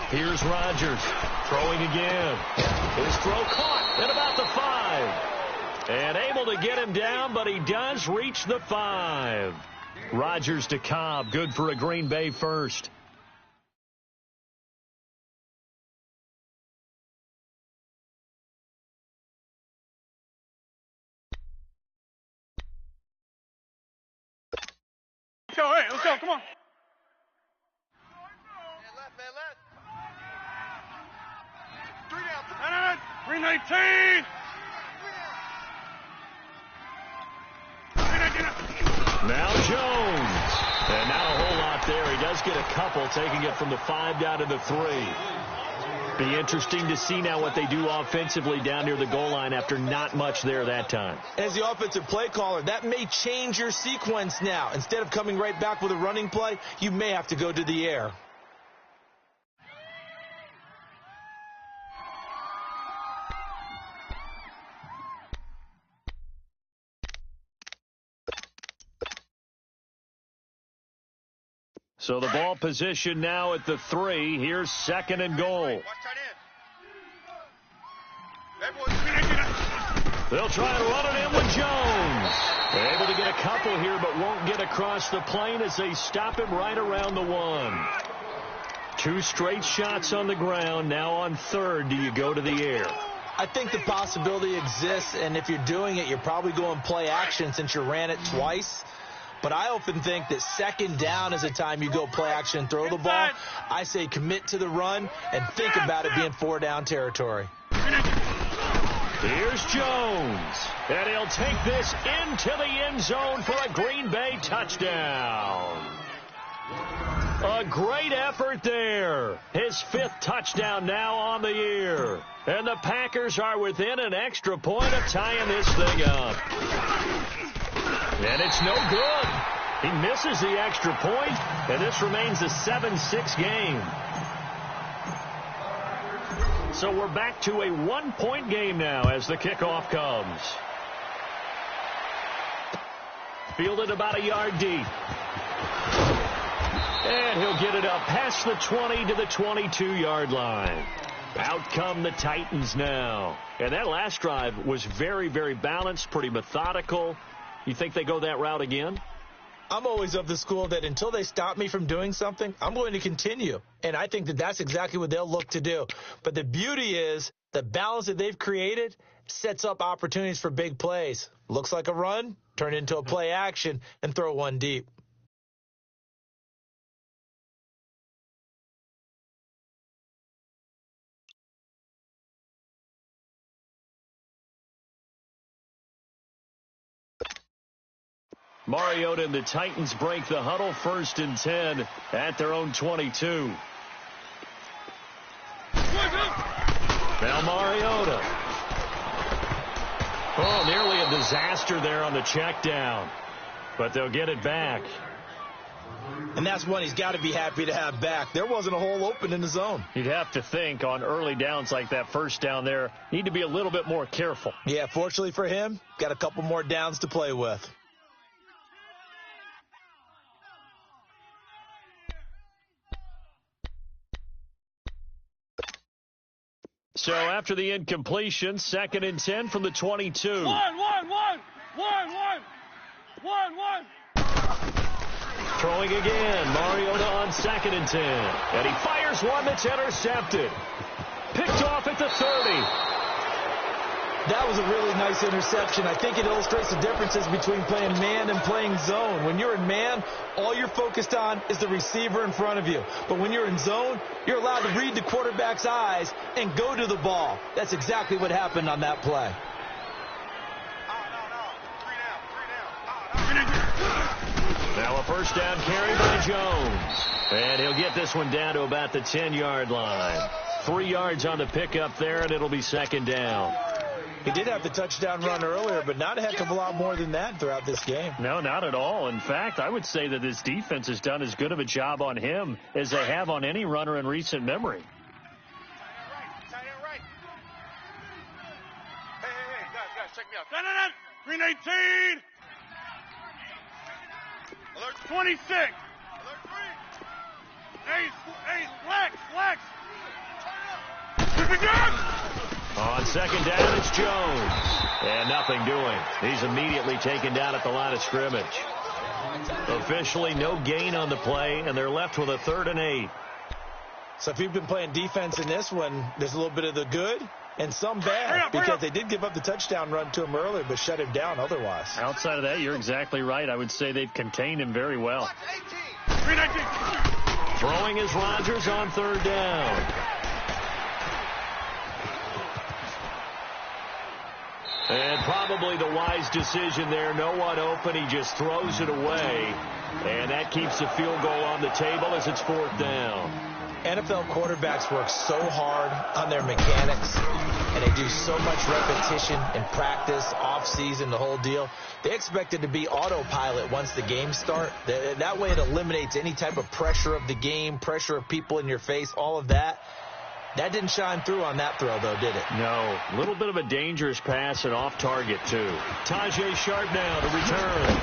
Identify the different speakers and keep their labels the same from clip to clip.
Speaker 1: Here's Rodgers throwing again. His throw caught at about the 5. And able to get him down, but he does reach the 5. Rodgers to Cobb, good for a Green Bay first.
Speaker 2: Let's go, hey, let's go, come on. Man left. 3 down. 319.
Speaker 1: Now Jones. And not a whole lot there. He does get a couple, taking it from the 5 down to the 3. Be interesting to see now what they do offensively down near the goal line after not much there that time.
Speaker 3: As the offensive play caller, that may change your sequence now. Instead of coming right back with a running play, you may have to go to the air.
Speaker 1: So the ball position now at the 3. Here's 2nd and goal. They'll try and run it in with Jones. Able to get a couple here, but won't get across the plane as they stop him right around the 1. 2 straight shots on the ground. Now on 3rd, do you go to the air?
Speaker 3: I think the possibility exists, and if you're doing it, you're probably going play action since you ran it twice. But I often think that 2nd down is the time you go play action and throw the ball. I say commit to the run and think about it being 4 down territory.
Speaker 1: Here's Jones. And he'll take this into the end zone for a Green Bay touchdown. A great effort there. His 5th touchdown now on the year. And the Packers are within an extra point of tying this thing up. And it's no good. He misses the extra point, and this remains a 7-6 game. So we're back to a 1-point game now as the kickoff comes. Fielded about a yard deep. And he'll get it up past the 20 to the 22-yard line. Out come the Titans now. And that last drive was very, very balanced, pretty methodical. You think they go that route again?
Speaker 3: I'm always of the school that until they stop me from doing something, I'm going to continue. And I think that that's exactly what they'll look to do. But the beauty is the balance that they've created sets up opportunities for big plays. Looks like a run, turn it into a play action, and throw one deep.
Speaker 1: Mariota and the Titans break the huddle, 1st and 10 at their own 22. Now Mariota. Oh, nearly a disaster there on the check down. But they'll get it back.
Speaker 3: And that's one he's got to be happy to have back. There wasn't a hole open in the zone.
Speaker 1: You'd have to think on early downs like that 1st down there, need to be a little bit more careful.
Speaker 3: Yeah, fortunately for him, got a couple more downs to play with.
Speaker 1: So after the incompletion, 2nd and 10 from the 22.
Speaker 2: One.
Speaker 1: Throwing again, Mariota on 2nd and 10. And he fires one that's intercepted. Picked off at the 30.
Speaker 3: That was a really nice interception. I think it illustrates the differences between playing man and playing zone. When you're in man, all you're focused on is the receiver in front of you. But when you're in zone, you're allowed to read the quarterback's eyes and go to the ball. That's exactly what happened on that play.
Speaker 1: Now a 1st down carry by Jones. And he'll get this one down to about the 10-yard line. 3 yards on the pickup there, and it'll be 2nd down.
Speaker 3: He did have the touchdown run earlier, but not a heck of a lot more than that throughout this game.
Speaker 1: No, not at all. In fact, I would say that this defense has done as good of a job on him as they have on any runner in recent memory.
Speaker 2: Hey, guys, check me out. 319. Alert 26. Alert 3. Ace, flex.
Speaker 1: On second down, it's Jones. And nothing doing. He's immediately taken down at the line of scrimmage. Officially no gain on the play, and they're left with a 3rd and 8.
Speaker 3: So if you've been playing defense in this one, there's a little bit of the good and some bad, because they did give up the touchdown run to him earlier, but shut him down otherwise.
Speaker 4: Outside of that, you're exactly right. I would say they've contained him very well.
Speaker 2: 319.
Speaker 1: Throwing is Rodgers on 3rd down. And probably the wise decision there. No one open. He just throws it away. And that keeps the field goal on the table as it's 4th down.
Speaker 3: NFL quarterbacks work so hard on their mechanics, and they do so much repetition in practice, off-season, the whole deal. They expect it to be autopilot once the games start. That way it eliminates any type of pressure of the game, pressure of people in your face, all of that. That didn't shine through on that throw, though, did it?
Speaker 1: No. A little bit of a dangerous pass and off target, too. Tajay Sharp now to return.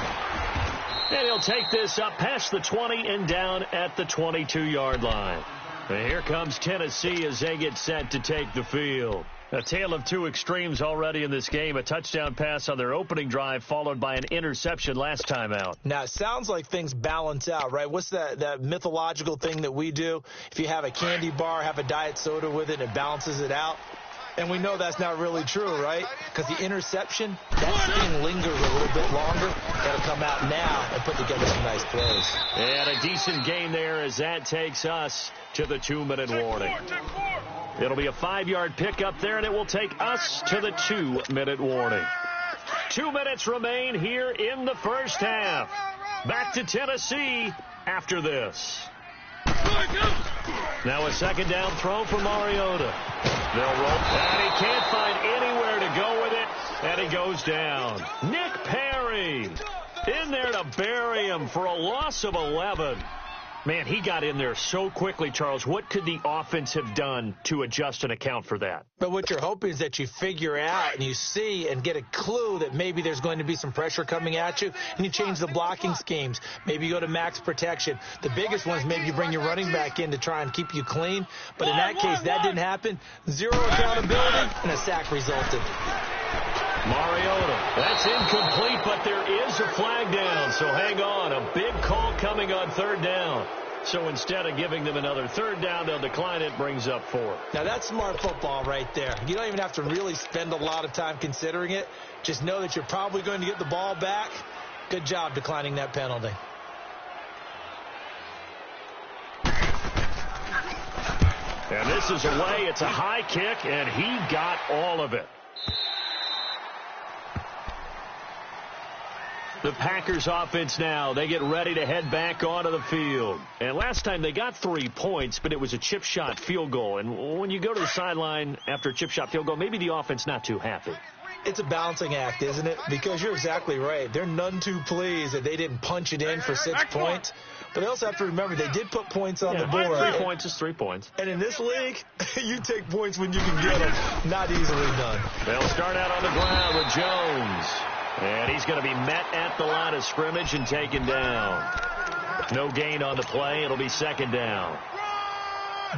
Speaker 1: And he'll take this up past the 20 and down at the 22-yard line. And here comes Tennessee as they get set to take the field. A tale of two extremes already in this game. A touchdown pass on their opening drive followed by an interception last time out.
Speaker 3: Now, it sounds like things balance out, right? What's that mythological thing that we do? If you have a candy bar, have a diet soda with it, it balances it out. And we know that's not really true, right? Because the interception, that sting lingers a little bit longer. That'll come out now and put together some nice plays.
Speaker 1: And a decent gain there as that takes us to the 2-minute warning. It'll be a 5-yard pickup there, and it will take us to the 2-minute warning. 2 minutes remain here in the first half. Back to Tennessee after this. Now a second down throw for Mariota. They'll roll, and he can't find anywhere to go with it, and he goes down. Nick Perry in there to bury him for a loss of 11. Man, he got in there so quickly, Charles. What could the offense have done to adjust and account for that?
Speaker 3: But what you're hoping is that you figure out and you see and get a clue that maybe there's going to be some pressure coming at you, and you change the blocking schemes. Maybe you go to max protection. The biggest one is maybe you bring your running back in to try and keep you clean. But in that case, that didn't happen. Zero accountability, and a sack resulted.
Speaker 1: Mariota, that's incomplete, but there is a flag down, so hang on. A big call coming on 3rd down. So instead of giving them another 3rd down, they'll decline it, brings up 4.
Speaker 3: Now, that's smart football right there. You don't even have to really spend a lot of time considering it. Just know that you're probably going to get the ball back. Good job declining that penalty.
Speaker 1: And this is away. It's a high kick, and he got all of it. The Packers offense now, they get ready to head back onto the field. And last time they got 3 points, but it was a chip shot field goal. And when you go to the sideline after a chip shot field goal, maybe the offense not too happy.
Speaker 3: It's a balancing act, isn't it? Because you're exactly right. They're none too pleased that they didn't punch it in for 6 points. But they also have to remember they did put points on the board.
Speaker 1: 3 points is 3 points.
Speaker 3: And in this league, you take points when you can get them. Not easily done.
Speaker 1: They'll start out on the ground with Jones. And he's going to be met at the line of scrimmage and taken down. No gain on the play. It'll be 2nd down.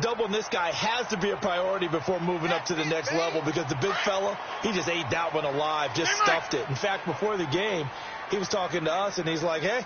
Speaker 3: Doubling this guy has to be a priority before moving up to the next level, because the big fella, he just ate that one alive, just stuffed it. In fact, before the game, he was talking to us, and he's like, hey,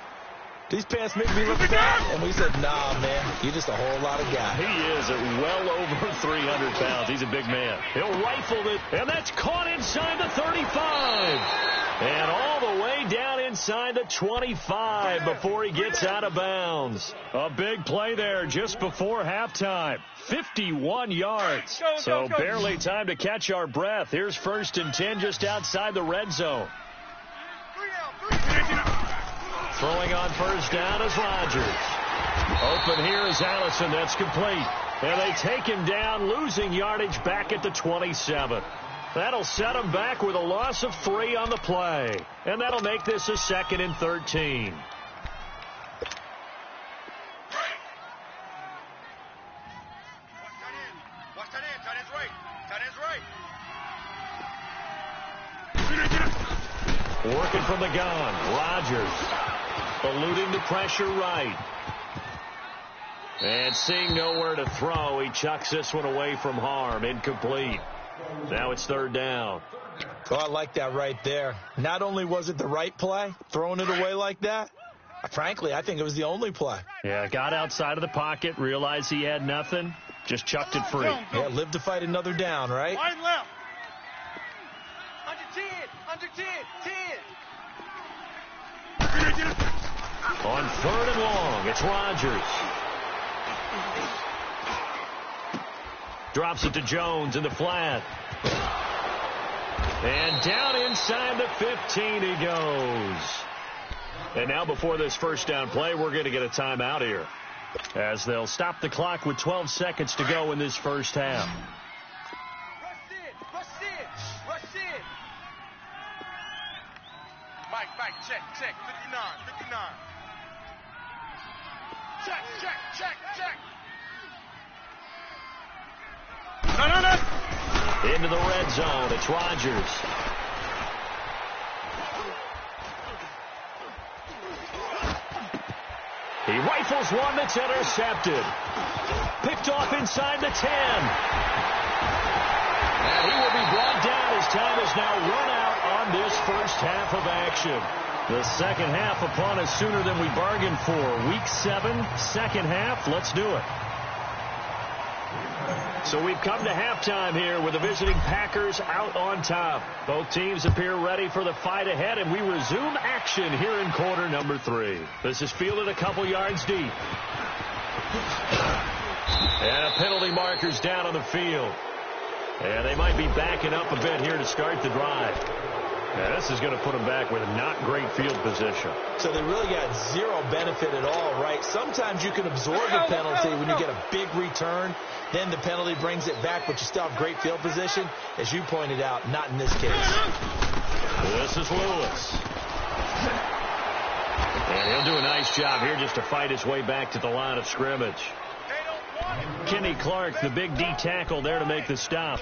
Speaker 3: these pants make me look fat. And we said, nah, man, you're just a whole lot of guy.
Speaker 1: He is at well over 300 pounds. He's a big man. He'll rifle it, and that's caught inside the 35. And all the way down inside the 25 before he gets out of bounds. A big play there just before halftime. 51 yards. So barely time to catch our breath. Here's 1st and 10 just outside the red zone. Throwing on 1st down is Rodgers. Open here is Allison. That's complete. And they take him down, losing yardage back at the 27. That'll set him back with a loss of 3 on the play. And that'll make this a 2nd and 13. Working from the gun, Rodgers. eluding the pressure right. And seeing nowhere to throw, he chucks this one away from harm. Incomplete. Now it's third down.
Speaker 3: Oh, I like that right there. Not only was it the right play, throwing it away like that, frankly, I think it was the only play.
Speaker 4: Yeah, got outside of the pocket, realized he had nothing, just chucked it free.
Speaker 3: Yeah, live to fight another down, right?
Speaker 2: Wide left.
Speaker 5: Under 10.
Speaker 1: On third and long, it's Rodgers. Drops it to Jones in the flat. And down inside the 15 he goes. And now before this first down play, we're going to get a timeout here, as they'll stop the clock with 12 seconds to go in this first half.
Speaker 5: Rush in. Mike, check. 59. Check.
Speaker 2: No.
Speaker 1: Into the red zone, it's Rodgers. He rifles one that's intercepted. Picked off inside the 10. And he will be brought down. His time is now run out on this first half of action. The second half upon us sooner than we bargained for. Week 7, second half. Let's do it. So we've come to halftime here with the visiting Packers out on top. Both teams appear ready for the fight ahead, and we resume action here in quarter number 3. This is fielded a couple yards deep. And a penalty marker's down on the field. And they might be backing up a bit here to start the drive. Yeah, this is going to put them back with not great field position.
Speaker 3: So they really got zero benefit at all, right? Sometimes you can absorb a penalty when you get a big return. Then the penalty brings it back, but you still have great field position. As you pointed out, not in this case.
Speaker 1: This is Lewis. And he'll do a nice job here just to fight his way back to the line of scrimmage. Kenny Clark, the big D tackle there to make the stop.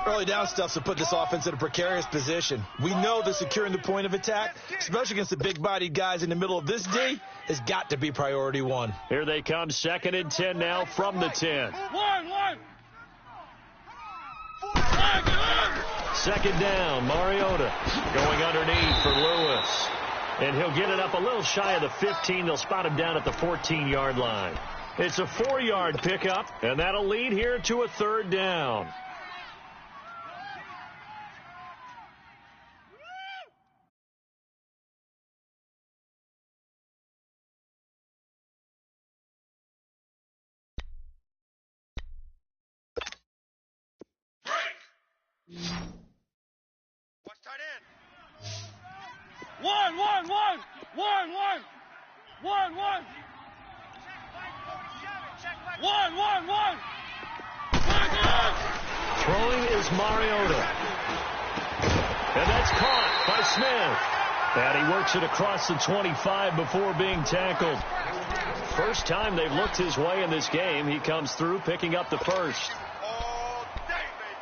Speaker 3: Early down stuff to put this offense in a precarious position. We know that securing the point of attack, especially against the big-bodied guys in the middle of this D, has got to be priority one.
Speaker 1: Here they come, 2nd and 10 now from the 10.
Speaker 2: One.
Speaker 1: Second down, Mariota going underneath for Lewis. And he'll get it up a little shy of the 15. They'll spot him down at the 14-yard line. It's a 4-yard pickup, and that'll lead here to a third down.
Speaker 5: Watch tight end.
Speaker 2: One.
Speaker 1: Throwing is Mariota. And that's caught by Smith. And he works it across the 25 before being tackled. First time they've looked his way in this game. He comes through picking up the first.
Speaker 5: All day, baby.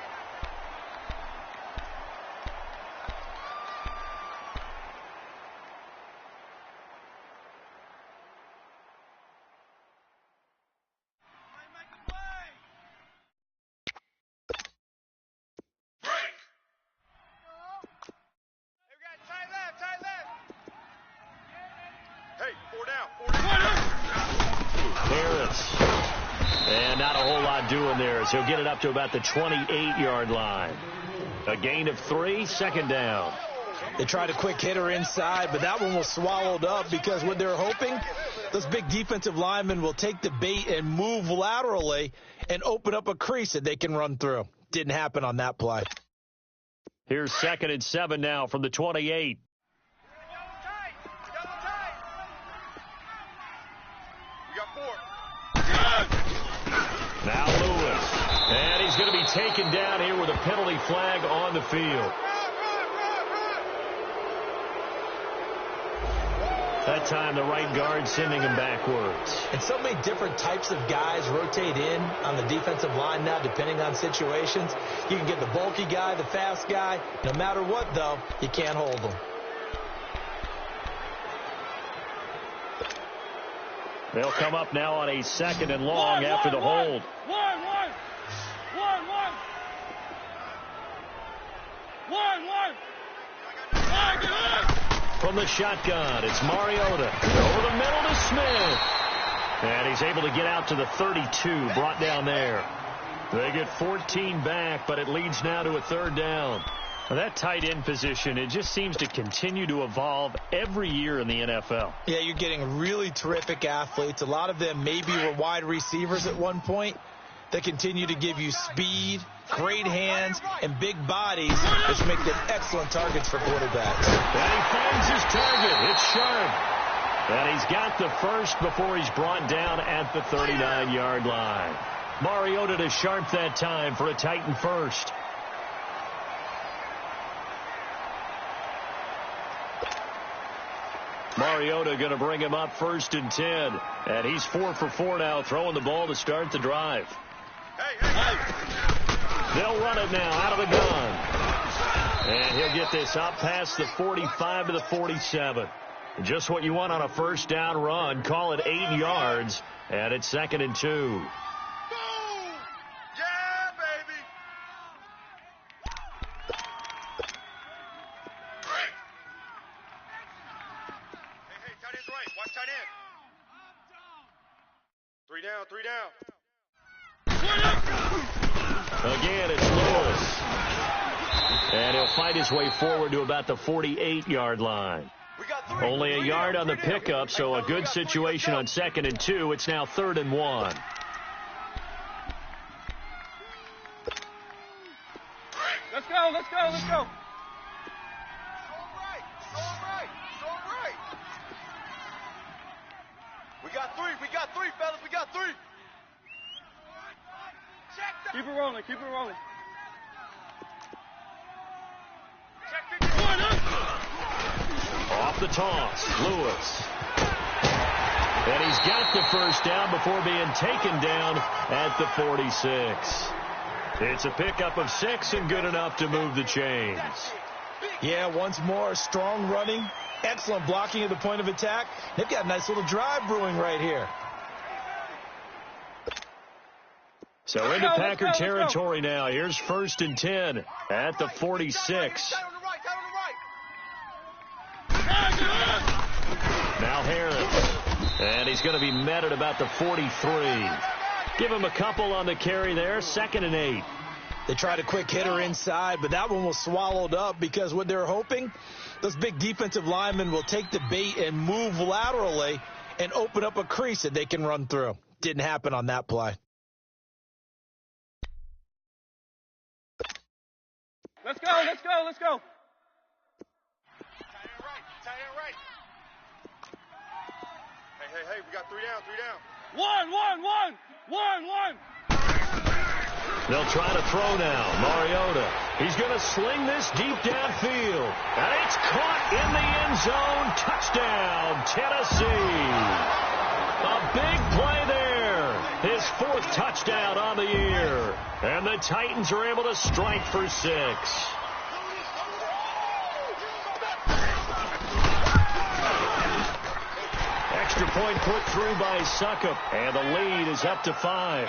Speaker 5: Hey, 4 down.
Speaker 1: Harris. And not a whole lot doing there as he'll get it up to about the 28-yard line. A gain of 3, second down.
Speaker 3: They tried a quick hitter inside, but that one was swallowed up because what they're hoping, those big defensive linemen will take the bait and move laterally and open up a crease that they can run through. Didn't happen on that play.
Speaker 1: Here's 2nd and 7 now from the 28. Now Lewis. And he's going to be taken down here with a penalty flag on the field. That time the right guard sending him backwards.
Speaker 3: And so many different types of guys rotate in on the defensive line now depending on situations. You can get the bulky guy, the fast guy. No matter what, though, you can't hold them.
Speaker 4: They'll come up now on a 2nd and long after the hold.
Speaker 2: One.
Speaker 1: From the shotgun, it's Mariota. Over the middle to Smith. And he's able to get out to the 32, brought down there. They get 14 back, but it leads now to a 3rd down.
Speaker 4: Well, that tight end position, it just seems to continue to evolve every year in the NFL.
Speaker 3: Yeah, you're getting really terrific athletes. A lot of them maybe were wide receivers at one point. They continue to give you speed, great hands, and big bodies, which make them excellent targets for quarterbacks.
Speaker 1: And he finds his target. It's Sharp. And he's got the first before he's brought down at the 39-yard line. Mariota to Sharp that time for a Titan first. Mariota going to bring him up 1st and 10. And he's 4 for 4 now, throwing the ball to start the drive. They'll run it now out of the gun. And he'll get this up past the 45 to the 47. Just what you want on a 1st down run. Call it 8 yards. And it's 2nd and 2.
Speaker 5: Boom! Yeah, baby! Hey, tight end's right. Watch tight end. 3 down, 3 down.
Speaker 1: Again, it's Lewis. And he'll fight his way forward to about the 48-yard line. Only a yard on the pickup, so a good situation on 2nd and 2. It's now 3rd and 1.
Speaker 2: Let's go.
Speaker 5: We got three, fellas. We got 3.
Speaker 2: Keep it rolling.
Speaker 1: Off the toss, Lewis. And he's got the 1st down before being taken down at the 46. It's a pickup of 6 and good enough to move the chains.
Speaker 3: Yeah, once more, strong running, excellent blocking at the point of attack. They've got a nice little drive brewing right here.
Speaker 1: So into Packer territory now. Here's 1st and 10 at the 46. Now Harris. And he's going to be met at about the 43. Give him a couple on the carry there. 2nd and 8.
Speaker 3: They tried a quick hitter inside, but that one was swallowed up because what they're hoping, those big defensive linemen will take the bait and move laterally and open up a crease that they can run through. Didn't happen on that play.
Speaker 2: Let's go.
Speaker 5: Tight end right. Hey, we got 3 down.
Speaker 2: One.
Speaker 1: They'll try to throw now. Mariota. He's going to sling this deep downfield. And it's caught in the end zone. Touchdown, Tennessee. A big play there. His 4th touchdown on the year. And the Titans are able to strike for 6. Extra point put through by Suckup. And the lead is up to 5.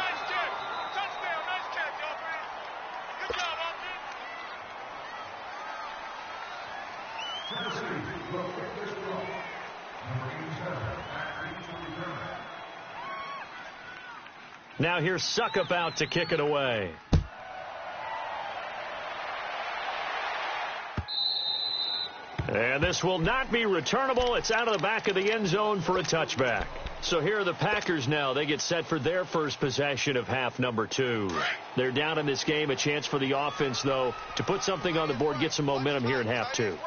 Speaker 1: Now here's Suckup out to kick it away. And this will not be returnable. It's out of the back of the end zone for a touchback. So here are the Packers now. They get set for their first possession of half number 2. They're down in this game. A chance for the offense, though, to put something on the board, get some momentum here in half 2.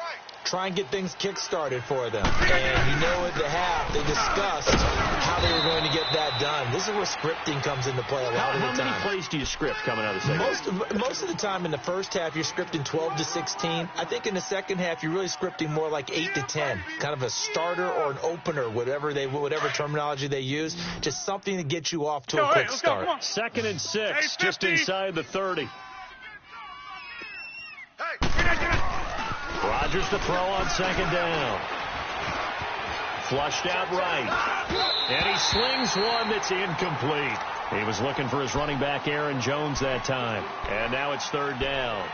Speaker 3: Try and get things kick-started for them. And you know at the half, they discussed how they were going to get that done. This is where scripting comes into play a lot of the time.
Speaker 1: How many plays do you script coming out of the second?
Speaker 3: Most of the time in the first half, you're scripting 12 to 16. I think in the second half, you're really scripting more like 8 to 10. Kind of a starter or an opener, whatever terminology they use. Just something to get you off to a quick start.
Speaker 1: 2nd and 6, just inside the 30. Rodgers to throw on 2nd down. Flushed out right. And he slings one that's incomplete. He was looking for his running back, Aaron Jones, that time. And now it's third down.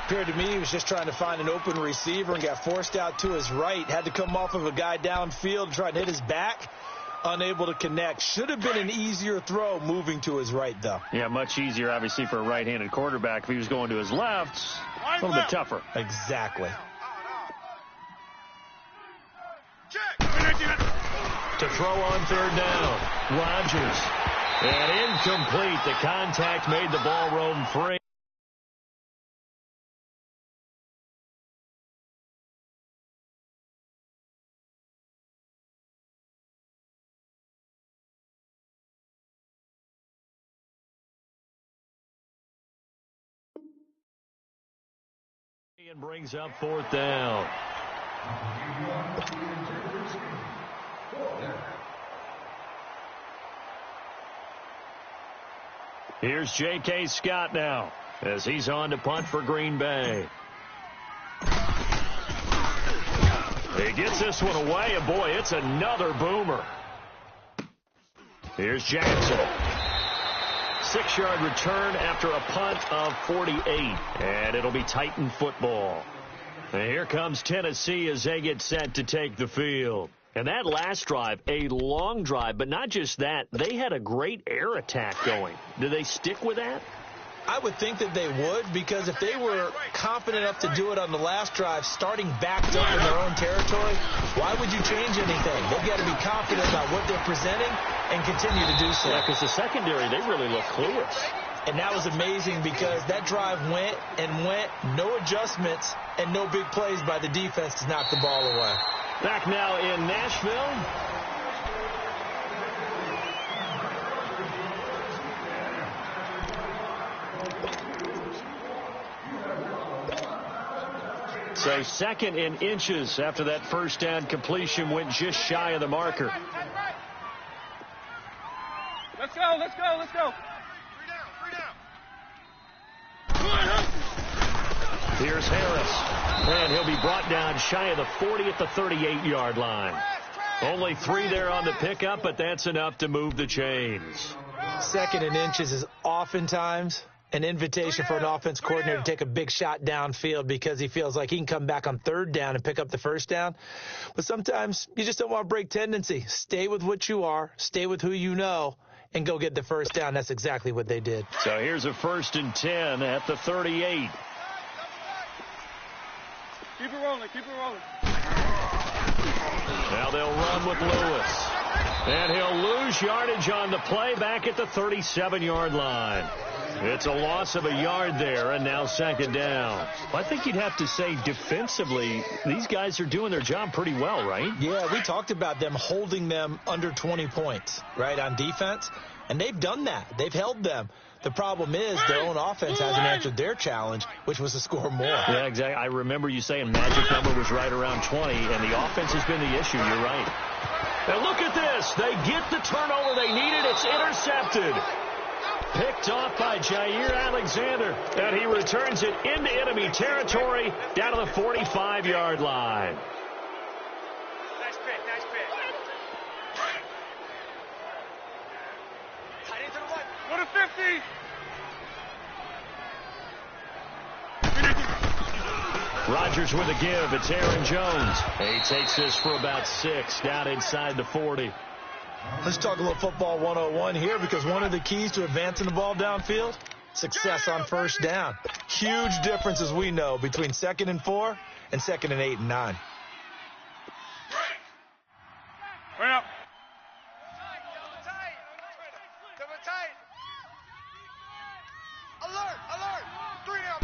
Speaker 3: Appeared to me he was just trying to find an open receiver and got forced out to his right. Had to come off of a guy downfield, try to hit his back. Unable to connect. Should have been an easier throw moving to his right, though.
Speaker 4: Yeah, much easier, obviously, for a right-handed quarterback. If he was going to his left, a little bit tougher.
Speaker 3: Exactly.
Speaker 1: To throw on third down, Rodgers. And incomplete. The contact made the ball roam free. And brings up fourth down. Here's J.K. Scott now as he's on to punt for Green Bay. He gets this one away, and boy, it's another boomer. Here's Jackson. 6-yard return after a punt of 48. And it'll be Titan football. And here comes Tennessee as they get set to take the field. And that last drive, a long drive, but not just that. They had a great air attack going. Do they stick with that?
Speaker 3: I would think that they would, because if they were confident enough to do it on the last drive, starting backed up in their own territory, why would you change anything? They've got to be confident about what they're presenting and continue to do so.
Speaker 1: Yeah, because the secondary, they really look clueless.
Speaker 3: And that was amazing because that drive went and went, no adjustments, and no big plays by the defense to knock the ball away.
Speaker 1: Back now in Nashville. So second in inches after that first down completion went just shy of the marker.
Speaker 2: Let's go, let's go, let's go.
Speaker 5: 3 down.
Speaker 1: Here's Harris. And he'll be brought down shy of the 40 at the 38-yard line. Only 3 there on the pickup, but that's enough to move the chains.
Speaker 3: Second in inches is oftentimes an invitation for an offense coordinator to take a big shot downfield because he feels like he can come back on third down and pick up the first down. But sometimes you just don't want to break tendency. Stay with what you are, stay with who you know, and go get the first down. That's exactly what they did.
Speaker 1: So here's a 1st and 10 at the 38.
Speaker 2: Keep it rolling, keep it rolling.
Speaker 1: Now they'll run with Lewis. And he'll lose yardage on the play back at the 37-yard line. It's a loss of a yard there, and now second down. I think you'd have to say defensively, these guys are doing their job pretty well, right?
Speaker 3: Yeah, we talked about them holding them under 20 points, right, on defense. And they've done that. They've held them. The problem is their own offense hasn't answered their challenge, which was to score more.
Speaker 1: Yeah, exactly. I remember you saying magic number was right around 20, and the offense has been the issue. You're right. And look at this. They get the turnover they needed. It's intercepted. Picked off by Jair Alexander, and he returns it into enemy territory down to the 45-yard line.
Speaker 5: Nice pick, nice pick. Tight end to the right.
Speaker 2: Go to 50.
Speaker 1: Rodgers with a give. It's Aaron Jones. He takes this for about 6 down inside the 40.
Speaker 3: Let's talk a little football 101 here, because one of the keys to advancing the ball downfield, success on first down. Huge difference, as we know, between 2nd and 4 and 2nd and 8 and 9.
Speaker 2: Bring up.
Speaker 5: Double tight. Alert, alert. 3 down.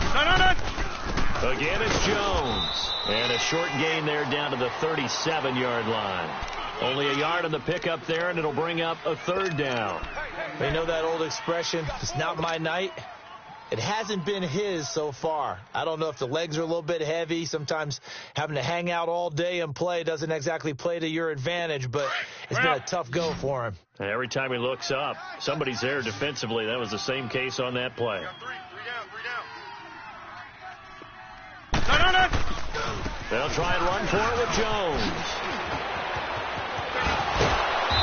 Speaker 2: No.
Speaker 1: Again, it's Jones. And a short gain there down to the 37-yard line. Only a yard on the pickup there, and it'll bring up a third down.
Speaker 3: They know that old expression, it's not my night. It hasn't been his so far. I don't know if the legs are a little bit heavy. Sometimes having to hang out all day and play doesn't exactly play to your advantage, but it's been a tough go for him.
Speaker 1: And every time he looks up, somebody's there defensively. That was the same case on that play.
Speaker 5: 3 down.
Speaker 2: No.
Speaker 1: They'll try and run for it with Jones.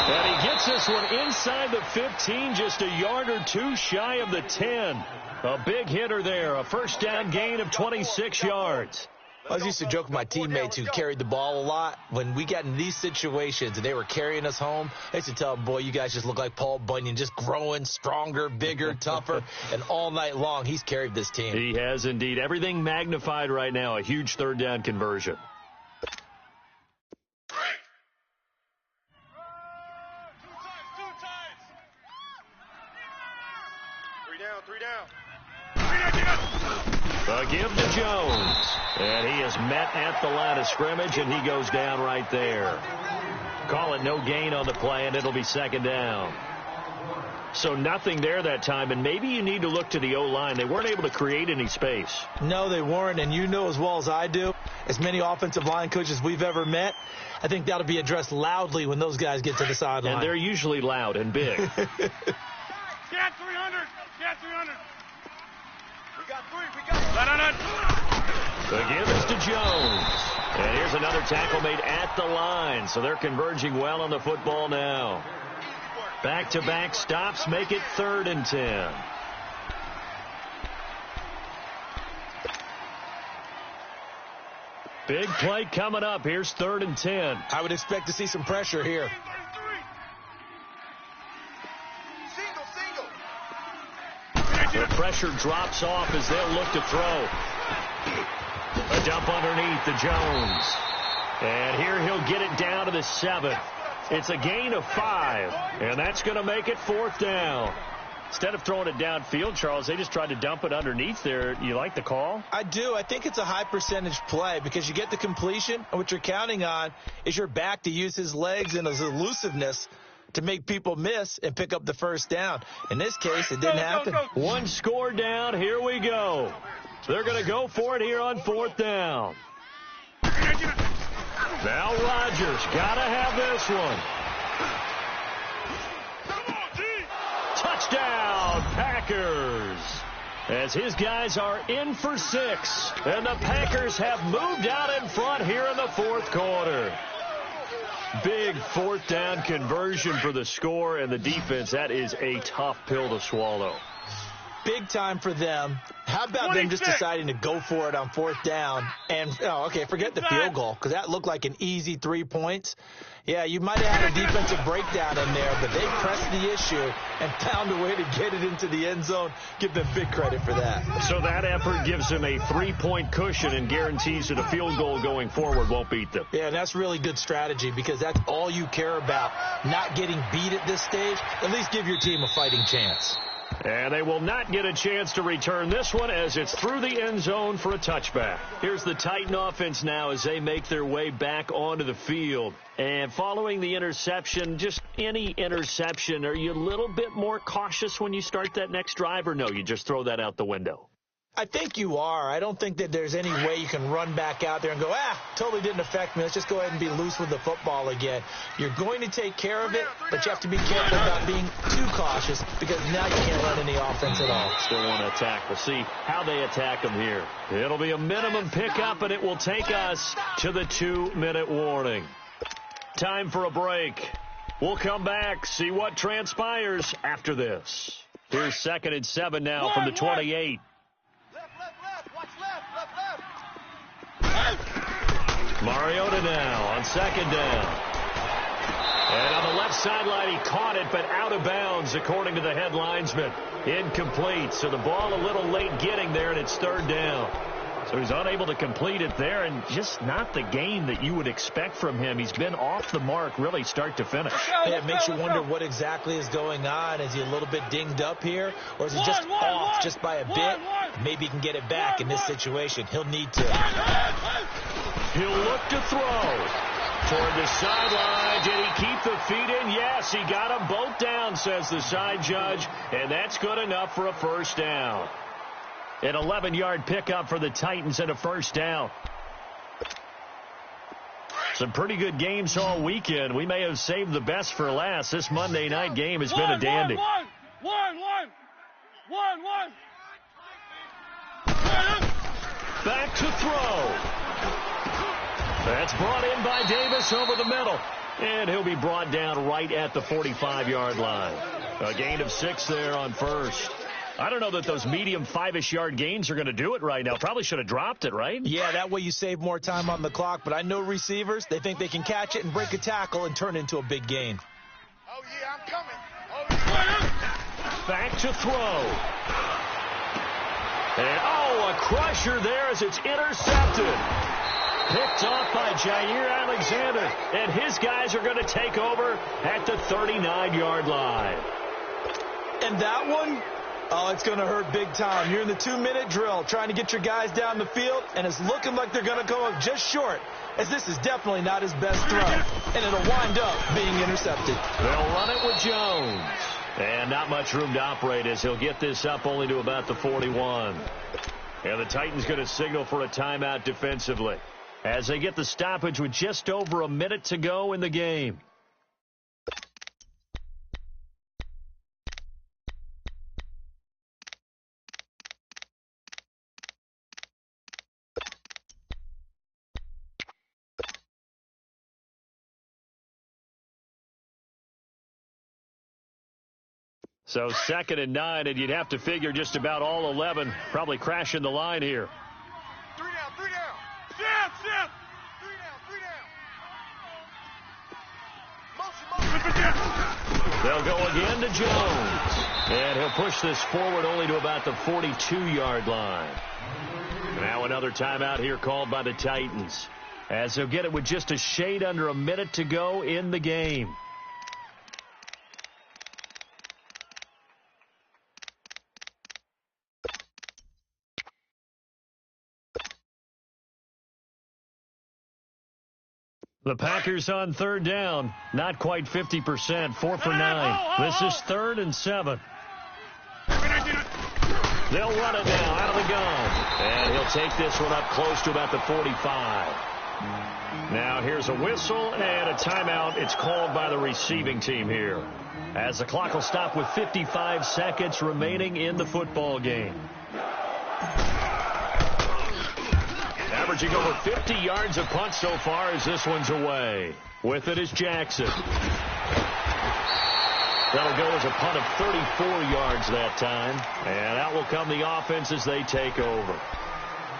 Speaker 1: And he gets this one inside the 15, just a yard or two shy of the 10. A big hitter there, a first down gain of 26 yards.
Speaker 3: I used to joke with my teammates who carried the ball a lot. When we got in these situations and they were carrying us home, I used to tell them, boy, you guys just look like Paul Bunyan, just growing stronger, bigger, tougher. And all night long, he's carried this team.
Speaker 1: He has indeed. Everything magnified right now, a huge third down conversion.
Speaker 5: Three down.
Speaker 1: A give to Jones. And he is met at the line of scrimmage, and he goes down right there. Call it no gain on the play, and it'll be second down. So nothing there that time, and maybe you need to look to the O-line. They weren't able to create any space.
Speaker 3: No, they weren't, and you know as well as I do, as many offensive line coaches we've ever met, I think that'll be addressed loudly when those guys get to the sideline.
Speaker 1: And they're usually loud and big.
Speaker 2: Get 300. Get 300.
Speaker 5: We got three.
Speaker 1: The give is to Jones. And here's another tackle made at the line. So they're converging well on the football now. Back-to-back stops make it 3rd and 10. Big play coming up. Here's 3rd and 10.
Speaker 3: I would expect to see some pressure here.
Speaker 1: The pressure drops off as they'll look to throw. A dump underneath to Jones. And here he'll get it down to the 7. It's a gain of 5, and that's going to make it 4th down. Instead of throwing it downfield, Charles, they just tried to dump it underneath there. You like the call?
Speaker 3: I do. I think it's a high percentage play because you get the completion, and what you're counting on is your back to use his legs and his elusiveness to make people miss and pick up the first down. In this case, it didn't happen.
Speaker 1: One score down. Here we go. They're going to go for it here on 4th down. Now Rodgers got to have this one. Touchdown, Packers. As his guys are in for 6. And the Packers have moved out in front here in the 4th quarter. Big 4th down conversion for the score and the defense. That is a tough pill to swallow.
Speaker 3: Big time for them. How about them just deciding to go for it on 4th down? And, forget the field goal, because that looked like an easy 3 points. Yeah, you might have had a defensive breakdown in there, but they pressed the issue and found a way to get it into the end zone. Give them big credit for that.
Speaker 1: So that effort gives them a 3-point cushion and guarantees that a field goal going forward won't beat them.
Speaker 3: Yeah, that's really good strategy because that's all you care about, not getting beat at this stage. At least give your team a fighting chance.
Speaker 1: And they will not get a chance to return this one as it's through the end zone for a touchback. Here's the Titan offense now as they make their way back onto the field. And following the interception, just any interception, are you a little bit more cautious when you start that next drive, or no, you just throw that out the window?
Speaker 3: I think you are. I don't think that there's any way you can run back out there and go, totally didn't affect me. Let's just go ahead and be loose with the football again. You're going to take care of it, but you have to be careful about being too cautious because now you can't run any offense at all.
Speaker 1: Still want to attack. We'll see how they attack them here. It'll be a minimum pickup, and it will take us to the 2-minute warning. Time for a break. We'll come back, see what transpires after this. Here's 2nd and 7 now from the 28. Mariota now on 2nd down. And on the left sideline, he caught it, but out of bounds, according to the head linesman. Incomplete, so the ball a little late getting there, and it's 3rd down. So he's unable to complete it there, and just not the game that you would expect from him. He's been off the mark, really, start to finish.
Speaker 3: Yeah, it makes you wonder what exactly is going on. Is he a little bit dinged up here, or is he just off just by a bit? Maybe he can get it back in this situation. He'll need to.
Speaker 1: He'll look to throw toward the sideline. Did he keep the feet in? Yes, he got them both down, says the side judge, and that's good enough for a 1st down. An 11-yard pickup for the Titans and a 1st down. Some pretty good games all weekend. We may have saved the best for last. This Monday night game has been a dandy. Back to throw. That's brought in by Davis over the middle. And he'll be brought down right at the 45-yard line. A gain of 6 there on first. I don't know that those medium 5-ish yard gains are going to do it right now. Probably should have dropped it, right?
Speaker 3: Yeah, that way you save more time on the clock. But I know receivers, they think they can catch it and break a tackle and turn it into a big gain.
Speaker 5: Oh, yeah, I'm coming. Oh, yeah.
Speaker 1: Back to throw. And, a crusher there as it's intercepted. Picked off by Jair Alexander. And his guys are going to take over at the 39-yard line.
Speaker 3: And that one, it's going to hurt big time. You're in the 2-minute drill trying to get your guys down the field, and it's looking like they're going to go up just short, as this is definitely not his best throw. And it'll wind up being intercepted.
Speaker 1: They'll run it with Jones. And not much room to operate as he'll get this up only to about the 41. And the Titans going to signal for a timeout defensively as they get the stoppage with just over a minute to go in the game. So 2nd and 9, and you'd have to figure just about all 11 probably crashing the line here.
Speaker 5: 3 down, 3 down. Sit. 3 down, 3 down. Motion.
Speaker 1: They'll go again to Jones. And he'll push this forward only to about the 42-yard line. Now another timeout here called by the Titans, as they'll get it with just a shade under a minute to go in the game. The Packers on 3rd down. Not quite 50%. 4 for 9. This is 3rd and 7. They'll run it now out of the gun. And he'll take this one up close to about the 45. Now here's a whistle and a timeout. It's called by the receiving team here, as the clock will stop with 55 seconds remaining in the football game. Averaging over 50 yards a punt so far as this one's away. With it is Jackson. That'll go as a punt of 34 yards that time. And out will come the offense as they take over.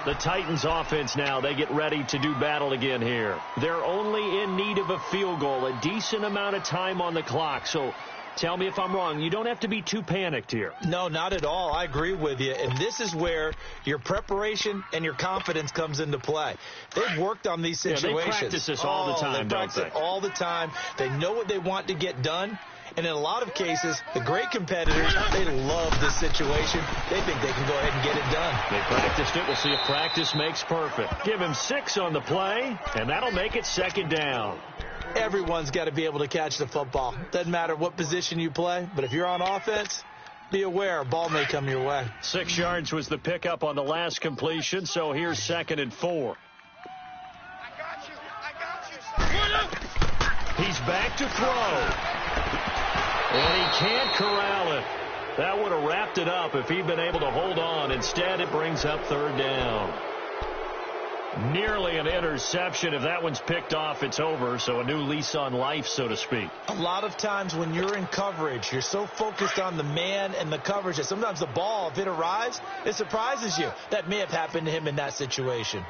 Speaker 1: The Titans offense now, they get ready to do battle again here. They're only in need of a field goal, a decent amount of time on the clock. So tell me if I'm wrong. You don't have to be too panicked here.
Speaker 3: No, not at all. I agree with you. And this is where your preparation and your confidence comes into play. They've worked on these situations.
Speaker 1: Yeah, they practice this all the time,
Speaker 3: they practice it all the time. They know what they want to get done. And in a lot of cases, the great competitors, they love this situation. They think they can go ahead and get it done.
Speaker 1: They practiced it. We'll see if practice makes perfect. Give him 6 on the play, and that'll make it 2nd down.
Speaker 3: Everyone's got to be able to catch the football. Doesn't matter what position you play, but if you're on offense, be aware a ball may come your way.
Speaker 1: 6 yards was the pickup on the last completion, so here's 2nd and 4.
Speaker 5: I got you.
Speaker 1: He's back to throw. And he can't corral it. That would have wrapped it up if he'd been able to hold on. Instead, it brings up 3rd down. Nearly an interception. If that one's picked off, it's over. So a new lease on life, so to speak.
Speaker 3: A lot of times when you're in coverage, you're so focused on the man and the coverage that sometimes the ball, if it arrives, it surprises you. That may have happened to him in that situation.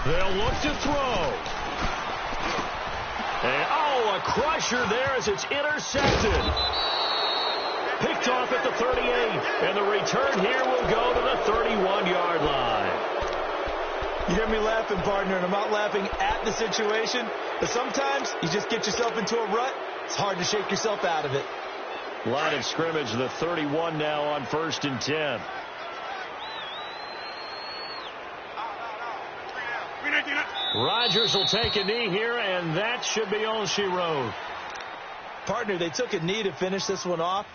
Speaker 1: They'll look to throw. And, a crusher there as it's intercepted. Picked off at the 38. And the return here will go to the 31-yard line.
Speaker 3: You hear me laughing, partner, and I'm not laughing at the situation, but sometimes you just get yourself into a rut. It's hard to shake yourself out of it.
Speaker 1: Line of scrimmage, the 31 now on 1st and 10. Rodgers will take a knee here, and that should be all she wrote.
Speaker 3: Partner, they took a knee to finish this one off.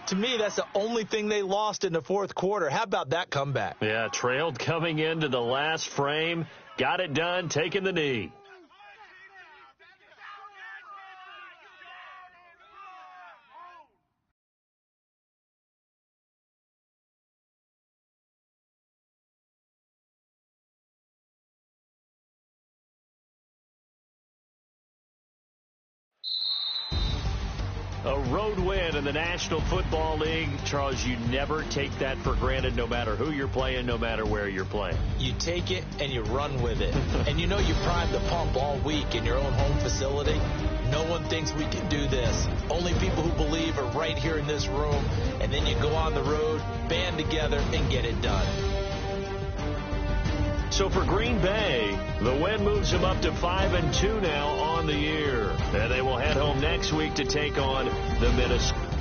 Speaker 3: To me, that's the only thing they lost in the 4th quarter. How about that comeback?
Speaker 1: Yeah, trailed coming into the last frame. Got it done, taking the knee. A road win in the National Football League. Charles, you never take that for granted no matter who you're playing, no matter where you're playing.
Speaker 3: You take it and you run with it. And you know you primed the pump all week in your own home facility. No one thinks we can do this. Only people who believe are right here in this room. And then you go on the road, band together, and get it done.
Speaker 1: So for Green Bay, the win moves them up to 5-2 now on the year. And they will head home next week to take on the Minnesota.